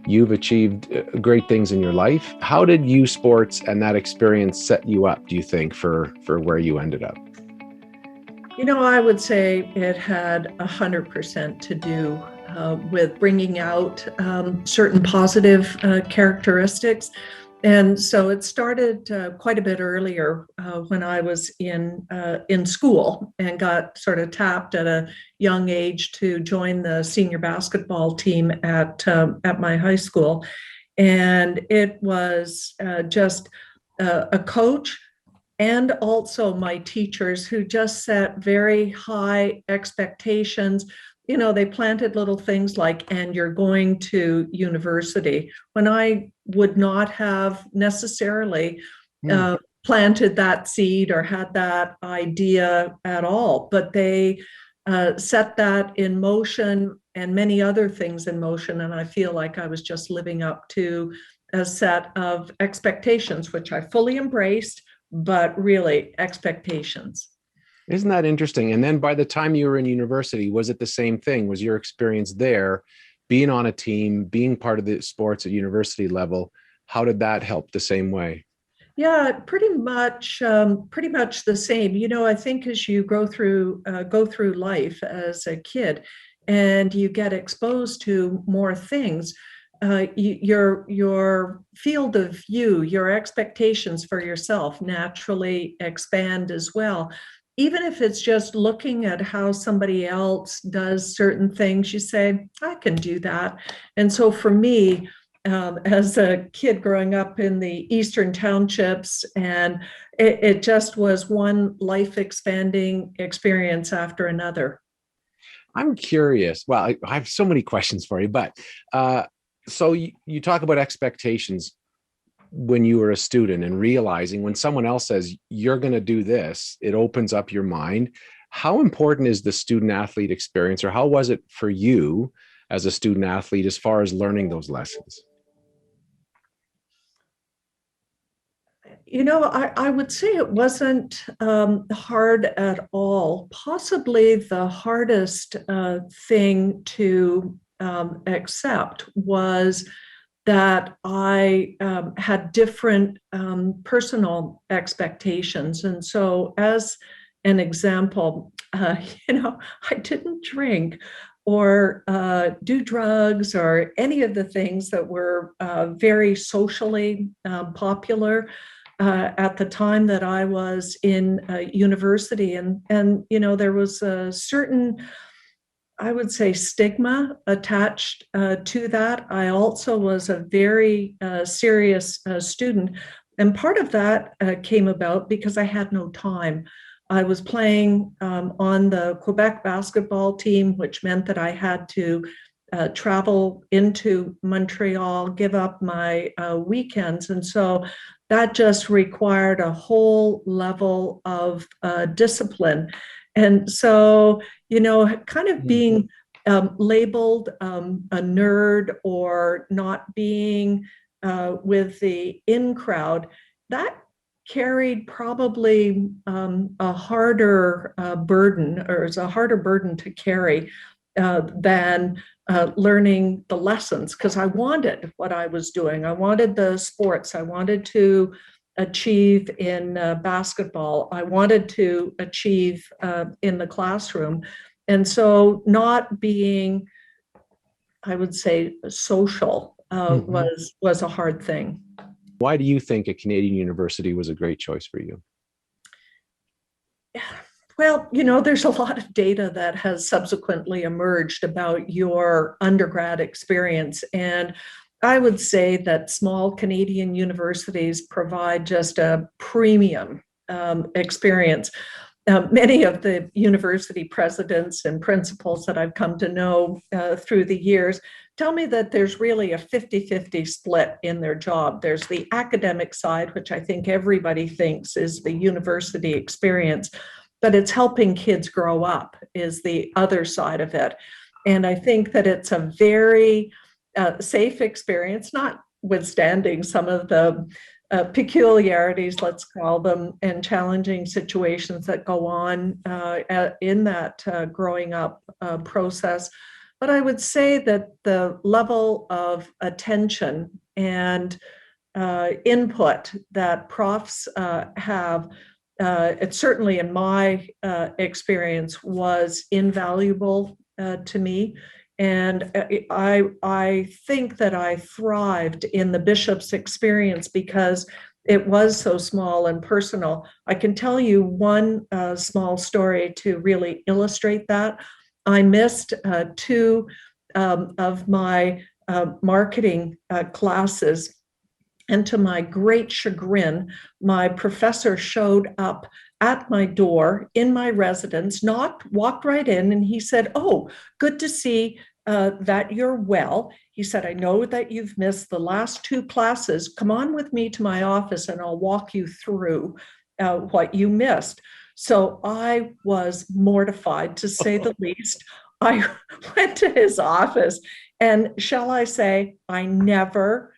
You've achieved great things in your life. How did U Sports and that experience set you up, do you think, for where you ended up? I would say it had 100% to do with bringing out certain positive characteristics. And so it started quite a bit earlier when I was in school and got sort of tapped at a young age to join the senior basketball team at my high school. And it was just a coach and also my teachers who just set very high expectations. They planted little things like, and you're going to university, when I would not have necessarily Hmm. planted that seed or had that idea at all. But they set that in motion and many other things in motion. And I feel like I was just living up to a set of expectations, which I fully embraced, but really expectations. Isn't that interesting? And then by the time you were in university, was it the same thing? Was your experience there, being on a team, being part of the sports at university level, how did that help the same way? Yeah, pretty much the same. I think as you go through life as a kid, and you get exposed to more things, your field of view, your expectations for yourself naturally expand as well. Even if it's just looking at how somebody else does certain things, you say, I can do that. And so for me, as a kid growing up in the Eastern Townships, and it just was one life expanding experience after another. I'm curious. Well, I have so many questions for you, but so you talk about expectations when you were a student and realizing when someone else says you're going to do this, it opens up your mind. How important is the student athlete experience, or how was it for you as a student athlete as far as learning those lessons? I would say it wasn't hard at all. Possibly the hardest thing to accept was that I had different personal expectations. And so, as an example, I didn't drink or do drugs or any of the things that were very socially popular at the time that I was in university. And there was a certain, I would say, stigma attached to that. I also was a very serious student. And part of that came about because I had no time. I was playing on the Quebec basketball team, which meant that I had to travel into Montreal, give up my weekends. And so that just required a whole level of discipline. And so, kind of being labeled a nerd or not being with the in crowd, that carried probably a harder burden, or is a harder burden to carry than learning the lessons, because I wanted what I was doing. I wanted the sports. I wanted to achieve in basketball. I wanted to achieve in the classroom. And so not being, I would say, social Mhm. was a hard thing. Why do you think a Canadian university was a great choice for you? Well, there's a lot of data that has subsequently emerged about your undergrad experience. And I would say that small Canadian universities provide just a premium experience. Many of the university presidents and principals that I've come to know through the years tell me that there's really a 50-50 split in their job. There's the academic side, which I think everybody thinks is the university experience, but it's helping kids grow up is the other side of it. And I think that it's a very safe experience, notwithstanding some of the peculiarities, let's call them, and challenging situations that go on in that growing up process. but I would say that the level of attention and input that profs have, it certainly in my experience was invaluable to me. And I think that I thrived in the bishop's experience because it was so small and personal. I can tell you one small story to really illustrate that. I missed two of my marketing classes. And to my great chagrin, my professor showed up at my door in my residence, knocked, walked right in, and he said, "Oh, good to see that you're well." He said, "I know that you've missed the last two classes. Come on with me to my office and I'll walk you through what you missed." So I was mortified, to say the least. I went to his office, and shall I say, I never,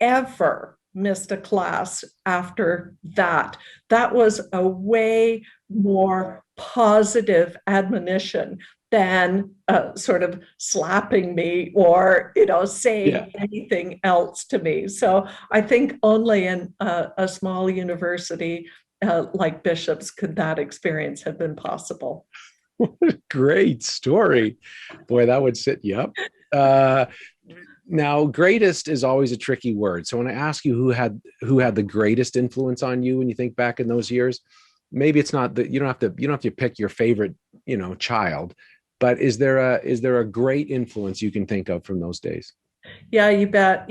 ever missed a class after that. That was a way more positive admonition than sort of slapping me or saying anything else to me. So I think only in a small university like Bishop's could that experience have been possible. What a great story. Boy, that would sit you up. Now, greatest is always a tricky word. So when I ask you who had the greatest influence on you when you think back in those years, maybe it's not that you don't have to pick your favorite, child, but is there a great influence you can think of from those days? Yeah, you bet.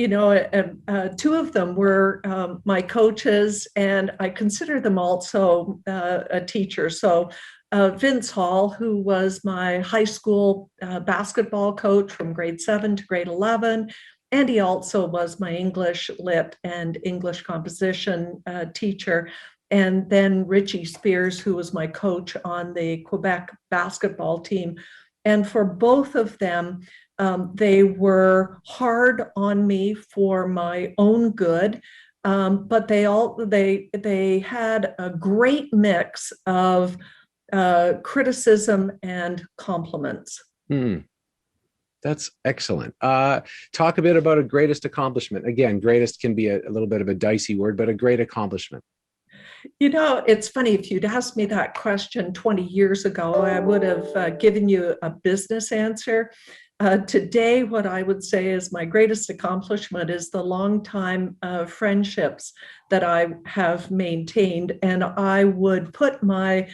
Two of them were my coaches, and I consider them also a teacher. So Vince Hall, who was my high school basketball coach from grade 7 to grade 11. And he also was my English lit and English composition teacher. And then Richie Spears, who was my coach on the Quebec basketball team. And for both of them, they were hard on me for my own good. But they had a great mix of criticism and compliments. That's excellent. Talk a bit about a greatest accomplishment. Again, greatest can be a little bit of a dicey word, but a great accomplishment. It's funny, if you'd asked me that question 20 years ago, I would have given you a business answer. Today, what I would say is my greatest accomplishment is the long-time friendships that I have maintained. And I would put my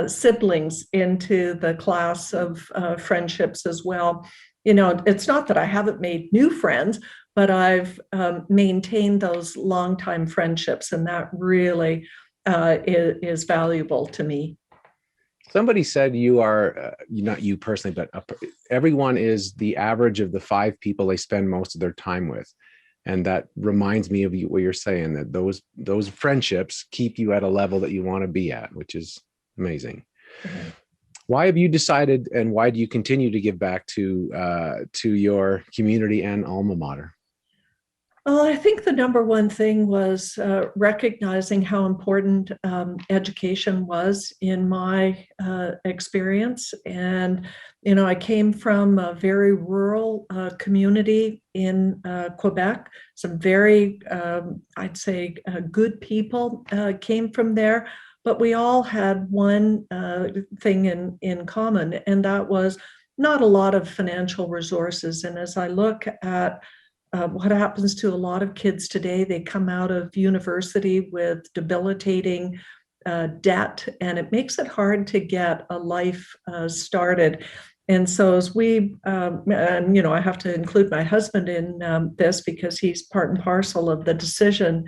siblings into the class of friendships as well. It's not that I haven't made new friends, but I've maintained those longtime friendships, and that really is valuable to me. Somebody said you are, not you personally, but everyone is the average of the 5 people they spend most of their time with. And that reminds me of what you're saying, that those friendships keep you at a level that you want to be at, which is amazing. Mm-hmm. Why have you decided, and why do you continue to give back to your community and alma mater? Well, I think the number one thing was recognizing how important education was in my experience. And, I came from a very rural community in Quebec. Some very, I'd say, good people came from there. But we all had one thing in common, and that was not a lot of financial resources. And as I look at what happens to a lot of kids today, they come out of university with debilitating debt, and it makes it hard to get a life started. And so as I have to include my husband in this because he's part and parcel of the decision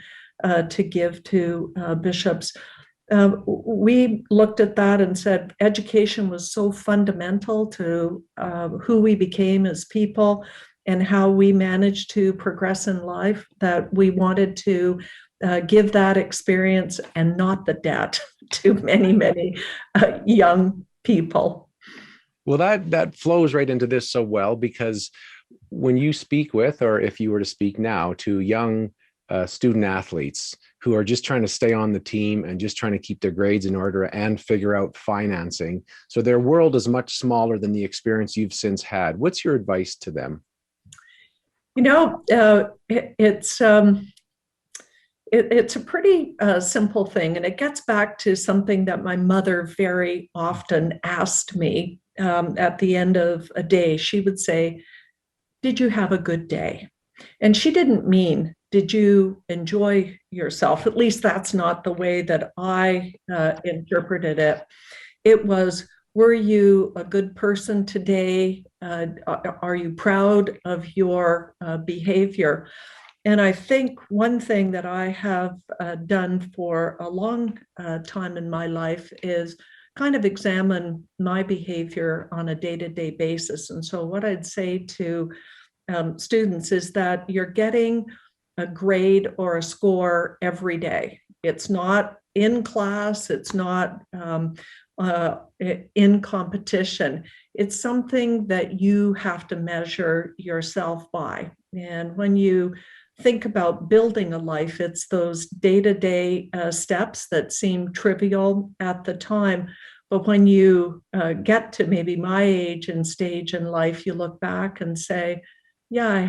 to give to Bishop's. We looked at that and said education was so fundamental to who we became as people and how we managed to progress in life, that we wanted to give that experience and not the debt to many, many young people. Well, that flows right into this so well, because when you speak with, or if you were to speak now to young student athletes who are just trying to stay on the team and just trying to keep their grades in order and figure out financing. So their world is much smaller than the experience you've since had. What's your advice to them? It's a pretty simple thing, and it gets back to something that my mother very often asked me at the end of a day. She would say, "Did you have a good day?" And she didn't mean, "Did you enjoy yourself?" At least that's not the way that I interpreted it. It was, "Were you a good person today? Are you proud of your behavior?" And I think one thing that I have done for a long time in my life is kind of examine my behavior on a day-to-day basis. And so what I'd say to students is that you're getting a grade or a score every day. It's not in class, it's not in competition. It's something that you have to measure yourself by. And when you think about building a life, it's those day-to-day steps that seem trivial at the time. But when you get to maybe my age and stage in life, you look back and say, yeah, I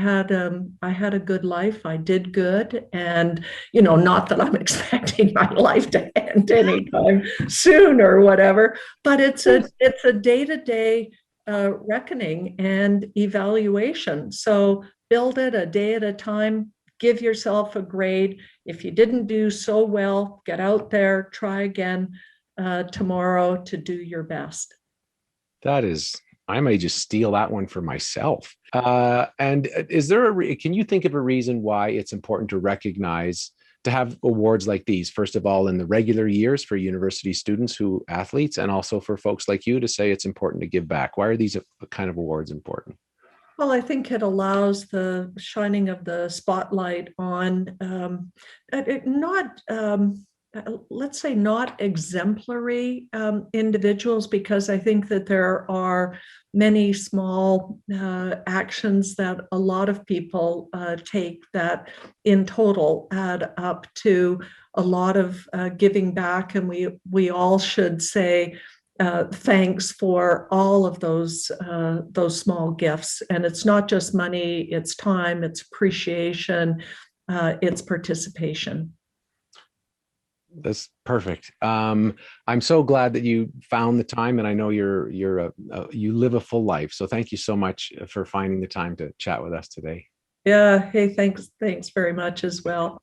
had a good life. I did good. And, not that I'm expecting my life to end anytime soon or whatever, but it's a day-to-day reckoning and evaluation. So build it a day at a time, give yourself a grade. If you didn't do so well, get out there, try again tomorrow to do your best. I may just steal that one for myself. And is there can you think of a reason why it's important to have awards like these, first of all, in the regular years for university students athletes, and also for folks like you to say it's important to give back? Why are these kind of awards important? Well, I think it allows the shining of the spotlight on let's say not exemplary individuals, because I think that there are many small actions that a lot of people take that in total add up to a lot of giving back. And we all should say, thanks for all of those small gifts. And it's not just money, it's time, it's appreciation, it's participation. That's perfect. I'm so glad that you found the time, and I know you live a full life. So thank you so much for finding the time to chat with us today. Yeah. Hey, thanks very much as well.